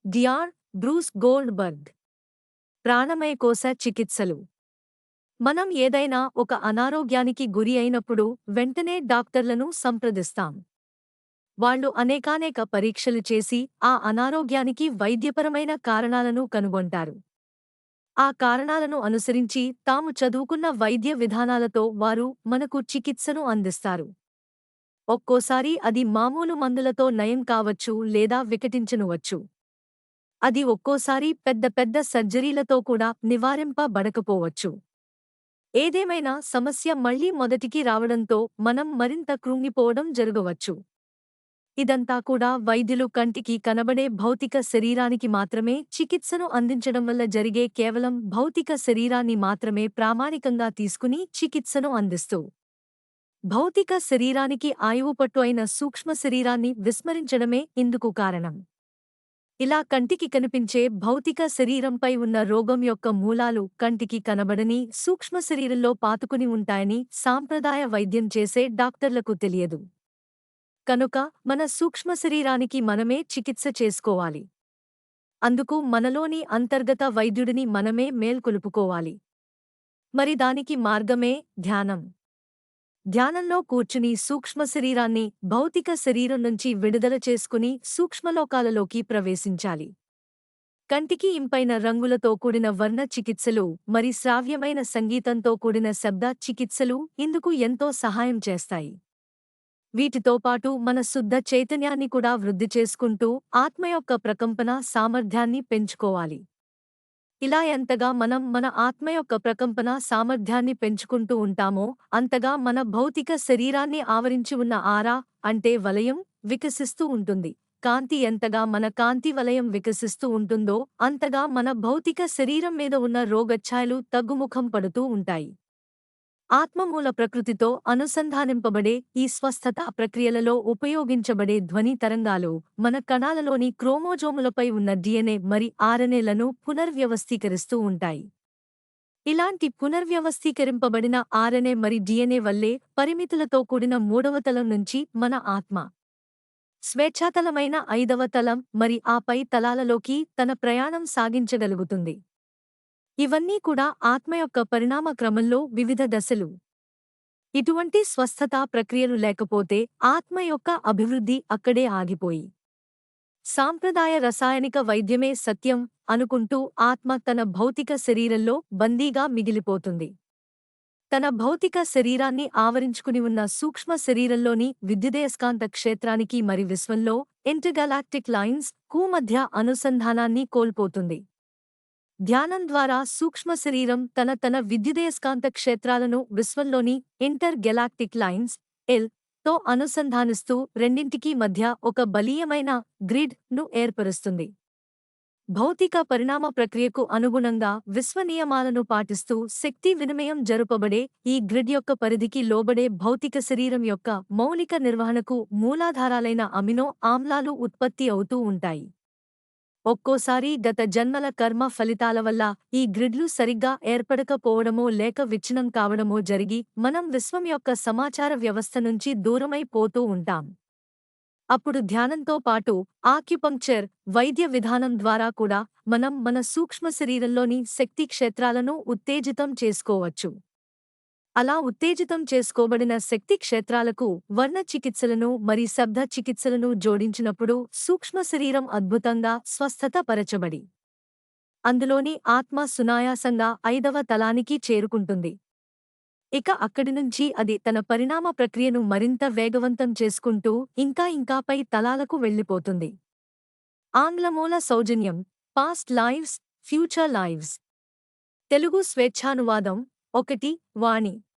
DR Bruce Goldberg. ప్రాణమయ కోశ చికిత్సలు. మనం ఏదైనా ఒక అనారోగ్యానికి గురి అయినప్పుడు వెంటనే డాక్టర్లను సంప్రదిస్తాం. వాళ్ళు అనేకానేక పరీక్షలు చేసి ఆ అనారోగ్యానికి వైద్యపరమైన కారణాలను కనుగొంటారు. ఆ కారణాలను అనుసరించి తాము చదువుకున్న వైద్య విధానాలతో వారు మనకు చికిత్సను అందిస్తారు. ఒక్కోసారి అది మామూలు మందులతో నయం కావచ్చు లేదా వికటించనువచ్చు. అది ఒక్కోసారి పెద్ద పెద్ద సర్జరీలతో కూడా నివారింపబడకపోవచ్చు. ఏదేమైనా సమస్య మళ్లీ మొదటికి రావడంతో మనం మరింత కృంగిపోవడం జరగవచ్చు. ఇదంతా కూడా వైద్యులు కంటికి కనబడే భౌతిక శరీరానికి మాత్రమే చికిత్సను అందించడం వల్ల జరిగే కేవలం భౌతిక శరీరాన్ని మాత్రమే ప్రామాణికంగా తీసుకుని చికిత్సను అందిస్తూ భౌతిక శరీరానికి ఆయువుపట్టు అయిన సూక్ష్మ శరీరాన్ని విస్మరించడమే ఇందుకు కారణం. ఇలా కంటికి కనిపించే భౌతిక శరీరంపై ఉన్న రోగం యొక్క మూలాలు కంటికి కనబడని సూక్ష్మ శరీరంలో పాతుకుని ఉంటాయని సాంప్రదాయ వైద్యం చేసే డాక్టర్లకు తెలియదు. కనుక మన సూక్ష్మ శరీరానికి మనమే చికిత్స చేసుకోవాలి. అందుకు మనలోని అంతర్గత వైద్యుడిని మనమే మేల్కొలుపుకోవాలి. మరి దానికి మార్గమే ధ్యానం. ధ్యానంలో కూర్చుని సూక్ష్మ శరీరాన్ని భౌతిక శరీరం నుంచి విడుదల చేసుకుని సూక్ష్మలోకాలలోకి ప్రవేశించాలి. కంటికి ఇంపైన రంగులతో కూడిన వర్ణ చికిత్సలు మరి శ్రావ్యమైన సంగీతంతో కూడిన శబ్ద చికిత్సలు ఇందుకు ఎంతో సహాయం చేస్తాయి. వీటితో పాటు మన శుద్ధ చైతన్యాన్ని కూడా వృద్ధి చేసుకుంటూ ఆత్మ యొక్క ప్రకంపన సామర్థ్యాన్ని పెంచుకోవాలి. ఇలా ఎంతగా మనం మన ఆత్మ యొక్క ప్రకంపన సామర్థ్యాన్ని పెంచుకుంటూ ఉంటామో అంతగా మన భౌతిక శరీరాన్ని ఆవరించి ఉన్న ఆరా అంటే వలయం వికసిస్తూ ఉంటుంది. కాంతి ఎంతగా మన కాంతి వలయం వికసిస్తూ ఉంటుందో అంతగా మన భౌతిక శరీరం మీద ఉన్న రోగఛాయలు తగ్గుముఖం పడుతూ ఉంటాయి. ఆత్మమూల ప్రకృతితో అనుసంధానింపబడే ఈ స్వస్థత ప్రక్రియలలో ఉపయోగించబడే ధ్వని తరంగాలు మన కణాలలోని క్రోమోజోములపై ఉన్న డిఎన్ఏ మరి ఆర్ఎన్ఏలను పునర్వ్యవస్థీకరిస్తూ ఉంటాయి. ఇలాంటి పునర్వ్యవస్థీకరింపబడిన ఆర్ఎన్ఏ మరి డిఎన్ఏ వల్లే పరిమితులతో కూడిన మూడవ తలం నుంచి మన ఆత్మ స్వేచ్ఛాతలమైన ఐదవ తలం మరి ఆపై తలాలలోకి తన ప్రయాణం సాగించగలుగుతుంది. ఇవన్నీ కూడా ఆత్మ యొక్క పరిణామ క్రమంలో వివిధ దశలు. ఇటువంటి స్వస్థతా ప్రక్రియలు లేకపోతే ఆత్మ యొక్క అభివృద్ధి అక్కడే ఆగిపోయి సాంప్రదాయ రసాయనిక వైద్యమే సత్యం అనుకుంటూ ఆత్మ తన భౌతిక శరీరంలో బందీగా మిగిలిపోతుంది. తన భౌతిక శరీరాన్ని ఆవరించుకుని ఉన్న సూక్ష్మ శరీరంలోని విద్యుదయస్కాంత క్షేత్రానికి మరి విశ్వంలో ఇంటర్గలాక్టిక్ లైన్స్ కు మధ్య అనుసంధానాన్ని కోల్పోతుంది. ధ్యానం ద్వారా సూక్ష్మ శరీరం తన విద్యుదయస్కాంత క్షేత్రాలను విశ్వంలోని ఇంటర్ గెలాక్టిక్ లైన్స్ తో అనుసంధానిస్తూ రెండింటికీ మధ్య ఒక బలీయమైన గ్రిడ్ ను ఏర్పరుస్తుంది. భౌతిక పరిణామ ప్రక్రియకు అనుగుణంగా విశ్వనియమాలను పాటిస్తూ శక్తి వినిమయం జరుపబడే ఈ గ్రిడ్ యొక్క పరిధికి లోబడే భౌతిక శరీరం యొక్క మౌలిక నిర్వహణకు మూలాధారాలైన అమినో ఆమ్లాలు ఉత్పత్తి అవుతూ ఉంటాయి. ఒక్కోసారి గత జన్మల కర్మ ఫలితాల వల్ల ఈ గ్రిడ్లు సరిగ్గా ఏర్పడకపోవడమో లేక విచ్ఛిన్నం కావడమో జరిగి మనం విశ్వం యొక్క సమాచార వ్యవస్థ నుంచి దూరమై పోతూ ఉంటాం. అప్పుడు ధ్యానంతో పాటు ఆక్యుపంక్చర్ వైద్య విధానం ద్వారా కూడా మనం మన సూక్ష్మ శరీరంలోని శక్తి క్షేత్రాలను ఉత్తేజితం చేసుకోవచ్చు. అలా ఉత్తేజితం చేసుకోబడిన శక్తి క్షేత్రాలకు వర్ణ చికిత్సలను మరి శబ్ద చికిత్సలను జోడించినప్పుడు సూక్ష్మ శరీరం అద్భుతంగా స్వస్థత పరచబడి అందులోని ఆత్మ సునాయాసంగా ఐదవ తలానికి చేరుకుంటుంది. ఇక అక్కడి నుంచి అది తన పరిణామ ప్రక్రియను మరింత వేగవంతం చేసుకుంటూ ఇంకా పై తలాలకు వెళ్ళిపోతుంది. ఆంగ్లమూల సౌజన్యం past lives future lives. Telugu స్వేచ్ఛానువాదం 1 వాణి.